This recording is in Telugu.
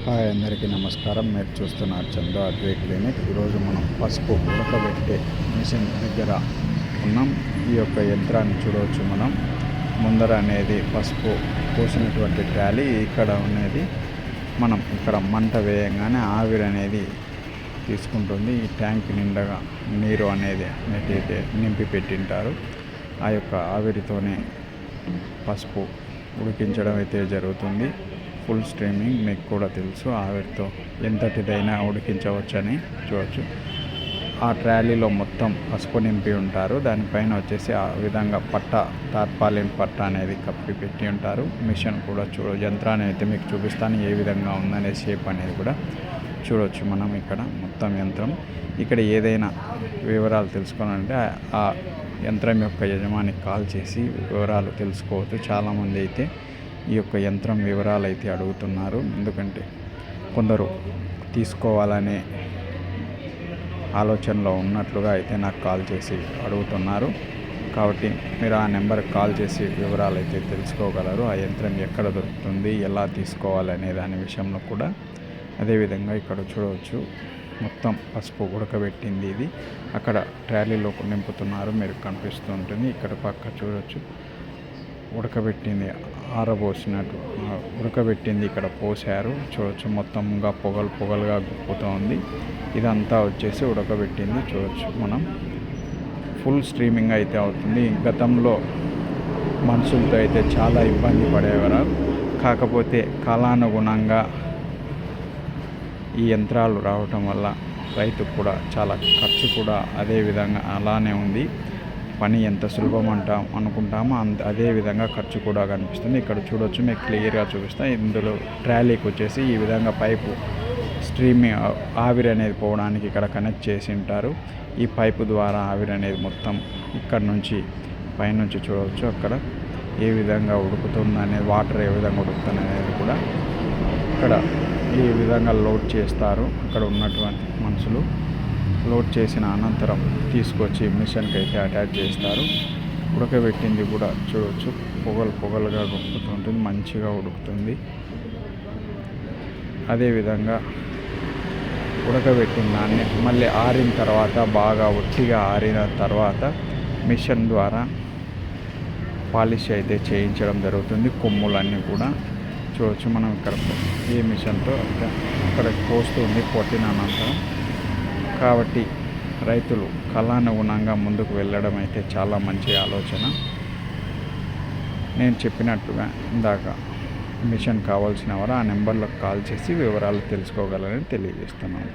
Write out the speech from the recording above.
హాయ్ అందరికీ నమస్కారం. మీరు చూస్తున్నారు చందు అగ్రి క్లినిక్. ఈరోజు మనం పసుపు ఉడకబెట్టే మిషన్ దగ్గర ఉన్నాం. ఈ యొక్క యంత్రాన్ని చూడవచ్చు. మనం ముందర అనేది పసుపు పోసినటువంటి ట్రాలీ, ఇక్కడ ఉన్నది మనం ఇక్కడ మంట వేయంగానే ఆవిరి అనేది తీసుకుంటుంది. ఈ ట్యాంక్ నిండగా నీరు అనేది నింపి పెట్టింటారు. ఆ యొక్క ఆవిరితోనే పసుపు ఉడికించడం అయితే జరుగుతుంది. ఫుల్ స్ట్రీమింగ్ మీకు కూడా తెలుసు, ఆవిరితో ఎంతటిదైనా ఉడికించవచ్చని చూడవచ్చు. ఆ ట్రాలీలో మొత్తం పసుపు నింపి ఉంటారు. దానిపైన వచ్చేసి ఆ విధంగా తార్పాలిన్ పట్ట అనేది కప్పి పెట్టి ఉంటారు. మిషన్ కూడా యంత్రాన్ని అయితే మీకు చూపిస్తాను ఏ విధంగా ఉందనే షేప్ అనేది కూడా చూడవచ్చు. మనం ఇక్కడ మొత్తం యంత్రం, ఇక్కడ ఏదైనా వివరాలు తెలుసుకోవాలంటే ఆ యంత్రం యొక్క యజమానికి కాల్ చేసి వివరాలు తెలుసుకోవచ్చు. చాలామంది అయితే ఈ యొక్క యంత్రం వివరాలు అయితే అడుగుతున్నారు. ఎందుకంటే కొందరు తీసుకోవాలనే ఆలోచనలో ఉన్నట్లుగా అయితే నాకు కాల్ చేసి అడుగుతున్నారు. కాబట్టి మీరు ఆ నెంబర్కి కాల్ చేసి వివరాలు అయితే తెలుసుకోగలరు. ఆ యంత్రం ఎక్కడ దొరుకుతుంది, ఎలా తీసుకోవాలనే దాని విషయంలో కూడా. అదేవిధంగా ఇక్కడ చూడవచ్చు, మొత్తం పసుపు ఉడకబెట్టింది. ఇది అక్కడ ట్రాలీలో నింపుతున్నారు, మీరు కనిపిస్తూ ఉంటుంది. ఇక్కడ పక్క చూడవచ్చు, ఉడకబెట్టింది ఆరబోసినట్టు ఉడకబెట్టింది ఇక్కడ పోసారు. చూడవచ్చు, మొత్తంగా పొగలుగా గుప్పుతూ ఉంది. ఇదంతా వచ్చేసి ఉడకబెట్టింది. చూడవచ్చు, మనం ఫుల్ స్ట్రీమింగ్ అయితే అవుతుంది. గతంలో మనుషులతో అయితే చాలా ఇబ్బంది పడేవారు. కాకపోతే కాలానుగుణంగా ఈ యంత్రాలు రావటం వల్ల రైతుకు కూడా చాలా ఖర్చు కూడా అదే విధంగా అలానే ఉంది. పని ఎంత సులభం అనుకుంటామో అదే విధంగా ఖర్చు కూడా కనిపిస్తుంది. ఇక్కడ చూడవచ్చు, మీకు క్లియర్గా చూపిస్తాను. ఇందులో ట్రాలీకి వచ్చేసి ఈ విధంగా పైపు స్ట్రీమింగ్ ఆవిరి అనేది పోవడానికి ఇక్కడ కనెక్ట్ చేసి ఉంటారు. ఈ పైపు ద్వారా ఆవిరి అనేది మొత్తం ఇక్కడ నుంచి పైనుంచి చూడవచ్చు, అక్కడ ఏ విధంగా ఉడుకుతుంది అనేది, వాటర్ ఏ విధంగా ఉడుకుతుంది అనేది కూడా ఇక్కడ ఈ విధంగా లోడ్ చేస్తారు. అక్కడ ఉన్నటువంటి మనుషులు లోడ్ చేసిన అనంతరం తీసుకొచ్చి మిషన్కి అయితే అటాచ్ చేస్తారు. ఉడకబెట్టింది కూడా చూడవచ్చు, పొగలుగా ఉడుకుతుంటుంది, మంచిగా ఉడుకుతుంది. అదేవిధంగా ఉడకబెట్టిన దాన్ని మళ్ళీ ఆరిన తర్వాత, బాగా ఒట్టిగా ఆరిన తర్వాత మిషన్ ద్వారా పాలిష్ అయితే చేయించడం జరుగుతుంది. కొమ్ములన్నీ కూడా చూడవచ్చు. మనం ఇక్కడ ఈ మిషన్తో అక్కడ పోస్తుంది కొట్టిన అనంతరం. కాబట్టి రైతులు కాలానుగుణంగా ముందుకు వెళ్ళడం అయితే చాలా మంచి ఆలోచన. నేను చెప్పినట్టుగా ఇందాక మిషన్ కావాల్సిన వారు ఆ నెంబర్లకు కాల్ చేసి వివరాలు తెలుసుకోగలరని తెలియజేస్తున్నాను.